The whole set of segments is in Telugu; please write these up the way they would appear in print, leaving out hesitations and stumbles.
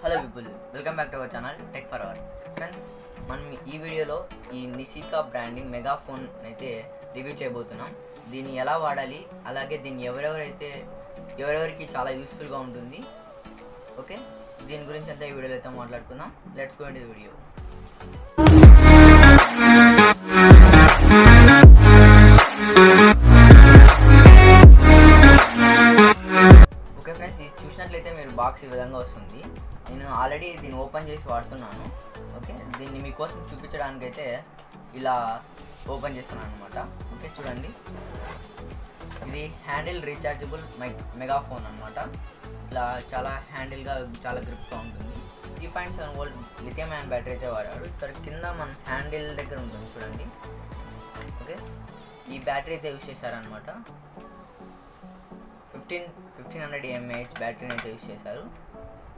Hello people, welcome back to our channel tech for hour. Friends, మనం ఈ వీడియోలో ఈ నిషికా బ్రాండింగ్ మెగాఫోన్ అయితే రివ్యూ చేయబోతున్నాం. దీన్ని ఎలా వాడాలి, అలాగే దీన్ని ఎవరెవరికి చాలా యూస్ఫుల్గా ఉంటుంది. ఓకే, దీని గురించి అంతా ఈ వీడియోలో అయితే మాట్లాడుకుందాం. Let's go into the video. Okay friends, ఇది చూసినట్లయితే మీరు బాక్స్ ఈ విధంగా వస్తుంది. నేను ఆల్రెడీ దీన్ని ఓపెన్ చేసి వాడుతున్నాను. ఓకే, దీన్ని మీకోసం చూపించడానికి అయితే ఇలా ఓపెన్ చేస్తున్నాను అనమాట. ఓకే, చూడండి, ఇది హ్యాండిల్ రీఛార్జబుల్ మెగాఫోన్ అనమాట. ఇలా చాలా హ్యాండిల్గా చాలా గ్రిప్గా ఉంటుంది. 3.7 వోల్ట్ లిథియం అయాన్ బ్యాటరీ అయితే వాడాడు. ఇక్కడ కింద మన హ్యాండిల్ దగ్గర ఉంటుంది చూడండి. ఓకే, ఈ బ్యాటరీ అయితే యూజ్ చేశారనమాట. 1500 mAh బ్యాటరీని అయితే యూజ్ చేశారు.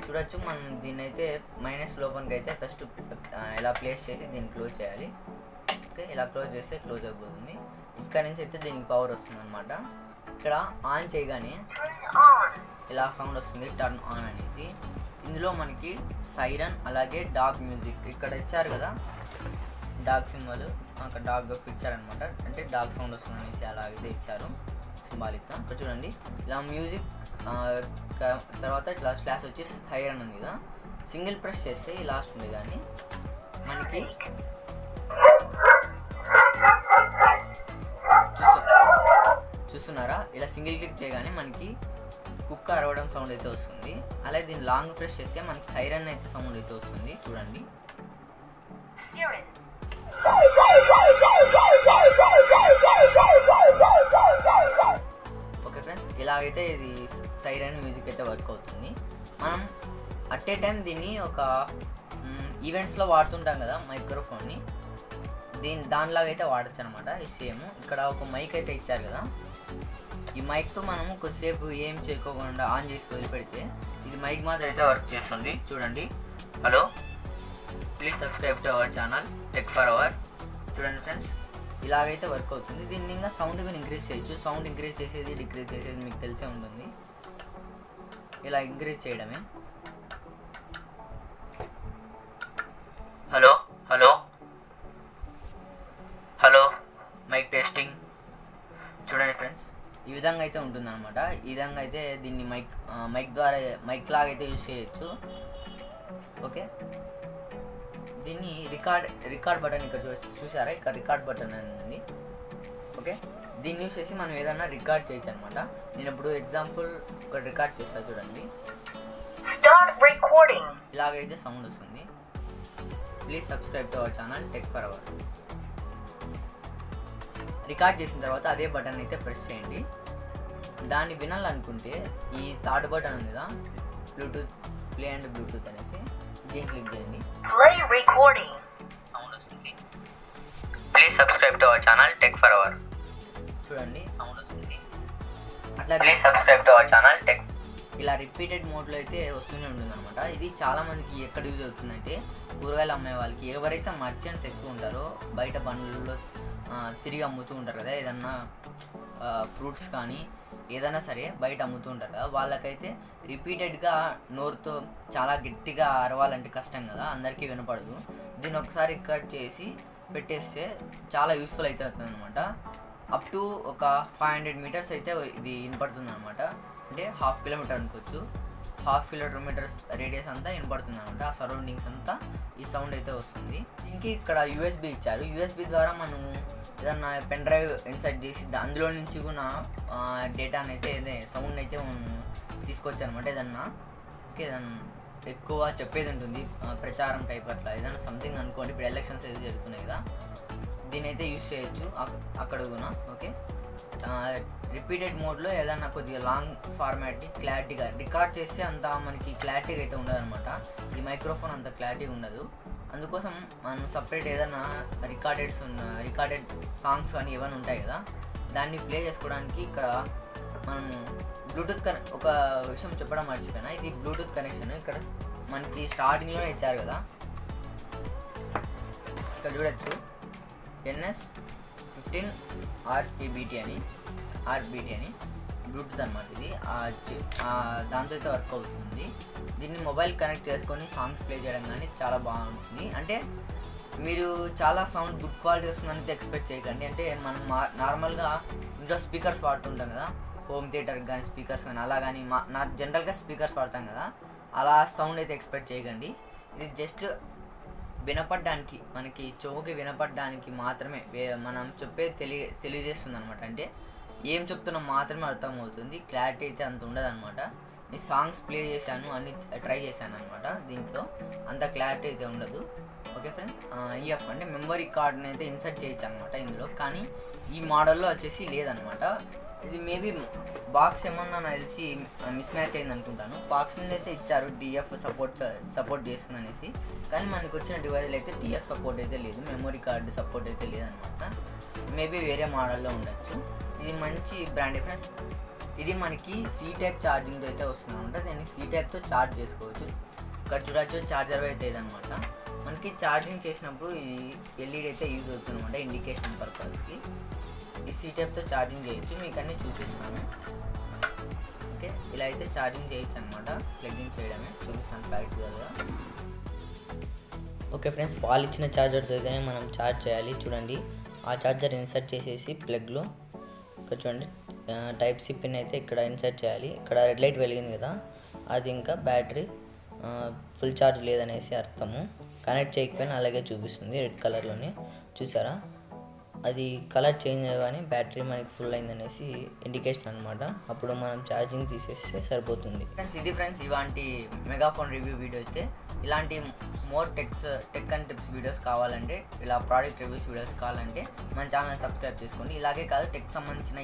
చూడొచ్చు, మనం దీన్ని అయితే మైనస్ లోపలికి అయితే ఫస్ట్ ఇలా ప్లేస్ చేసి దీన్ని క్లోజ్ చేయాలి. ఓకే, ఇలా క్లోజ్ చేస్తే క్లోజ్ అయిపోతుంది. ఇక్కడ నుంచి అయితే దీనికి పవర్ వస్తుంది అనమాట. ఇక్కడ ఆన్ చేయగానే ఇలా సౌండ్ వస్తుంది, టర్న్ ఆన్ అనేసి. ఇందులో మనకి సైరన్ అలాగే డాగ్ మ్యూజిక్ ఇక్కడ ఇచ్చారు కదా, డాగ్ సింబల్, అక్కడ డాగ్ పిక్చర్ అనమాట. అంటే డాగ్ సౌండ్ వస్తుంది అనేసి అలా అయితే ఇచ్చారు సింబాలిక్గా. ఇక్కడ చూడండి, ఇలా మ్యూజిక్ తర్వాత ఇట్లా స్లాష్ వచ్చి సైరన్ ఉంది కదా, సింగిల్ ప్రెస్ చేస్తే ఈ లాస్ట్ ఉంది కానీ మనకి చూస్తున్నారా, ఇలా సింగిల్ క్లిక్ చేయగానే మనకి కుక్క అరవడం సౌండ్ అయితే వస్తుంది. అలాగే దీన్ని లాంగ్ ప్రెస్ చేస్తే మనకి సైరన్ అయితే సౌండ్ అయితే వస్తుంది. చూడండి, ఓకే ఫ్రెండ్స్, ఇలాగైతే ఇది సైరన్ మ్యూజిక్ అయితే వర్క్ అవుతుంది. మనం అట్ ఏ టైం దీన్ని ఒక ఈవెంట్స్లో వాడుతుంటాం కదా మైక్రోఫోన్ని, దానిలాగా అయితే వాడచ్చు అనమాట. ఈ సేమ్ ఇక్కడ ఒక మైక్ అయితే ఇచ్చారు కదా, ఈ మైక్తో మనము కొద్దిసేపు ఏం చేయకోకుండా ఆన్ చేసి వదిలిపెడితే ఇది మైక్ మాత్రం అయితే వర్క్ చేస్తుంది. చూడండి, hello, please subscribe to our channel tech for hour. చూడండి ఫ్రెండ్స్, ఇలాగైతే వర్క్ అవుతుంది. దీన్ని ఇంకా సౌండ్ కూడా ఇంక్రీజ్ చేయొచ్చు. సౌండ్ ఇంక్రీజ్ చేసేది డిక్రీజ్ చేసేది మీకు తెలిసే ఉంటుంది. ఇలా ఇంక్రీజ్ చేయడమే. Hello hello hello, mic testing. చూడండి ఫ్రెండ్స్, ఈ విధంగా అయితే ఉంటుంది అనమాట. ఈ విధంగా అయితే దీన్ని మైక్ ద్వారా మైక్ లాగా అయితే యూజ్ చేయొచ్చు. ఓకే, దీన్ని రికార్డ్ బటన్ ఇక్కడ చూసారా, ఇక్కడ రికార్డ్ బటన్ అని ఉంది. ఓకే, దీన్ని యూజ్ చేసి మనం ఏదైనా రికార్డ్ చేయొచ్చు అనమాట. నేను ఇప్పుడు ఎగ్జాంపుల్ ఒక రికార్డ్ చేస్తాను చూడండి. ఇలాగైతే సౌండ్ వస్తుంది. Please subscribe to our channel tech for hour. Record చేసిన తర్వాత అదే బటన్ అయితే ప్రెస్ చేయండి. దాన్ని వినాలనుకుంటే ఈ థర్డ్ బటన్ ఉంది కదా, బ్లూటూత్ ప్లే అండ్ బ్లూటూత్ అనేసి, దీన్ని క్లిక్ చేయండి. సౌండ్ వస్తుంది. Please subscribe to our channel tech for hour. చూడండి, సౌండ్ వస్తుంది. అట్లా please subscribe to our channel tech. ఇలా రిపీటెడ్ మోడ్లో అయితే వస్తూనే ఉంటుంది అనమాట. ఇది చాలా మందికి ఎక్కడ యూజ్ అవుతుందంటే, కూరగాయలు అమ్మే వాళ్ళకి, ఎవరైతే మర్చెంట్స్ ఎక్కువ ఉంటారో బయట బండ్లలో తిరిగి అమ్ముతూ ఉంటారు కదా, ఏదన్నా ఫ్రూట్స్ కానీ ఏదైనా సరే బయట అమ్ముతూ ఉంటారు కదా, వాళ్ళకైతే రిపీటెడ్గా నోరుతో చాలా గట్టిగా అరవాలంటే కష్టం కదా, అందరికీ వినపడదు. దీన్ని ఒకసారి కట్ చేసి పెట్టేస్తే చాలా యూస్ఫుల్ అయితే అవుతుంది అనమాట. అప్ టు ఒక 500 మీటర్స్ అయితే ఇది వినపడుతుంది అనమాట. అంటే 1/2 కిలోమీటర్ అనుకోవచ్చు. 1/2 కిలోమీటర్స్ రేడియస్ అంతా వినపడుతుంది అనమాట. ఆ సరౌండింగ్స్ అంతా ఈ సౌండ్ అయితే వస్తుంది. దీనికి ఇక్కడ USB ఇచ్చారు. USB ద్వారా మనము ఏదన్నా పెన్ డ్రైవ్ ఇన్సర్ట్ చేసి అందులో నుంచి కూడా డేటాని అయితే సౌండ్ అయితే మనం తీసుకోవచ్చు అనమాట. ఏదన్నా ఓకే, ఏదన్నా ఎక్కువ చెప్పేది ఉంటుంది, ప్రచారం టైప్ అట్లా ఏదైనా సంథింగ్ అనుకోండి. ఇప్పుడు ఎలక్షన్స్ అయితే జరుగుతున్నాయి కదా, దీని అయితే యూజ్ చేయొచ్చు అక్కడ కూడా. ఓకే, రిపీటెడ్ మోడ్లో ఏదన్నా కొద్దిగా లాంగ్ ఫార్మాట్ని క్లారిటీగా రికార్డ్ చేస్తే అంత మనకి క్లారిటీగా అయితే ఉండదు అనమాట. ఈ మైక్రోఫోన్ అంత క్లారిటీ ఉండదు. అందుకోసం మనం సపరేట్ ఏదైనా రికార్డెడ్ సాంగ్స్ అని ఏమైనా ఉంటాయి కదా, దాన్ని ప్లే చేసుకోవడానికి ఇక్కడ మనం బ్లూటూత్ ఒక విషయం చెప్పడం మర్చిపోయినా, ఇది బ్లూటూత్ కనెక్షన్ ఇక్కడ మనకి స్టార్టింగ్లో ఇచ్చారు కదా, ఇక్కడ చూడొచ్చు NS15 RBT అని. బ్లూటూత్ అనమాట. ఇది దాంతో అయితే వర్క్ అవుతుంది. దీన్ని మొబైల్ కనెక్ట్ చేసుకొని సాంగ్స్ ప్లే చేయడం కానీ చాలా బాగుంటుంది. అంటే మీరు చాలా సౌండ్ గుడ్ క్వాలిటీ వస్తుందని ఎక్స్పెక్ట్ చేయకండి. అంటే మనం నార్మల్గా ఇంట్లో స్పీకర్స్ వాడుతుంటాం కదా, హోమ్ థియేటర్కి కానీ స్పీకర్స్ కానీ అలా కానీ జనరల్గా స్పీకర్స్ వాడతాం కదా, అలా సౌండ్ అయితే ఎక్స్పెక్ట్ చేయకండి. ఇది జస్ట్ వినపడడానికి, మనకి చెవుకి వినపడడానికి మాత్రమే మనం చెప్పేది తెలియజేస్తుంది అనమాట. అంటే ఏం చెప్తున్నాం మాత్రమే అర్థమవుతుంది. క్లారిటీ అయితే అంత ఉండదు అనమాట. ఈ సాంగ్స్ ప్లే చేశాను, అన్ని ట్రై చేశాను అనమాట. దీంట్లో అంత క్లారిటీ అయితే ఉండదు. ఓకే ఫ్రెండ్స్, ఈఎఫ్ అంటే మెమరీ కార్డ్ని అయితే ఇన్సర్ట్ చేయొచ్చు అనమాట ఇందులో. కానీ ఈ మోడల్లో వచ్చేసి లేదనమాట. ఇది మేబీ బాక్స్ ఏమన్నా నాకు తెలిసి మిస్ మ్యాచ్ అయింది అనుకుంటాను. బాక్స్ మీద అయితే ఇచ్చారు డిఎఫ్ సపోర్ట్ చేస్తుంది అనేసి, కానీ మనకు వచ్చిన డివైజ్లో అయితే డిఎఫ్ సపోర్ట్ అయితే లేదు, మెమరీ కార్డు సపోర్ట్ అయితే లేదనమాట. మేబీ వేరే మోడల్లో ఉండొచ్చు. ఇది మంచి బ్రాండ్ ఫ్రెండ్స్. ఇది మనకి సి టైప్ ఛార్జింగ్తో అయితే వస్తుంది అనమాట. దీన్ని సి టైప్తో ఛార్జ్ చేసుకోవచ్చు. ఇక్కడ చూడవచ్చు ఛార్జర్ అయితే ఇదనమాట. మనకి ఛార్జింగ్ చేసినప్పుడు ఈ ఎల్ఈడి అయితే యూజ్ అవుతుంది అనమాట, ఇండికేషన్ పర్పస్కి. ఈ సి టైప్తో ఛార్జింగ్ చేయొచ్చు, మీకు అన్నీ చూపిస్తాను. ఓకే, ఇలా అయితే ఛార్జింగ్ చేయొచ్చు అనమాట. ప్లగ్ఇన్ చేయడమే చూపిస్తాను ప్రాక్టికల్గా. ఓకే ఫ్రెండ్స్, వాళ్ళు ఇచ్చిన ఛార్జర్తో అయితే మనం ఛార్జ్ చేయాలి. చూడండి, ఆ ఛార్జర్ ఇన్సర్ట్ చేసేసి ప్లగ్లో ఇక్కడ చూడండి టైప్ సి పిన్ అయితే ఇక్కడ ఇన్సర్ట్ చేయాలి. ఇక్కడ రెడ్ లైట్ వెలిగింది కదా, అది ఇంకా బ్యాటరీ ఫుల్ ఛార్జ్ లేదనేసి అర్థము. కనెక్ట్ చేయకపోయినా అలాగే చూపిస్తుంది రెడ్ కలర్లోనే, చూసారా? అది కలర్ చేంజ్ అవ్వగానే బ్యాటరీ మనకి ఫుల్ అయిందనేసి ఇండికేషన్ అనమాట. అప్పుడు మనం ఛార్జింగ్ తీసేస్తే సరిపోతుంది. ఫ్రెండ్స్, ఇది ఫ్రెండ్స్ ఇలాంటి మెగాఫోన్ రివ్యూ వీడియో అయితే. ఇలాంటి more tech and tips videos కావాలంటే, ఇలా ప్రోడక్ట్ రివ్యూస్ వీడియోస్ కావాలంటే మన ఛానల్ సబ్స్క్రైబ్ చేసుకోండి. ఇలాగే కాదు, టెక్ సంబంధించిన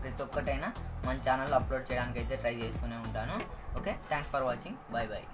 ప్రతి ఒక్కటైనా మన ఛానల్లో అప్లోడ్ చేయడానికి అయితే ట్రై చేస్తూనే ఉంటాను. Okay, thanks for watching. Bye bye.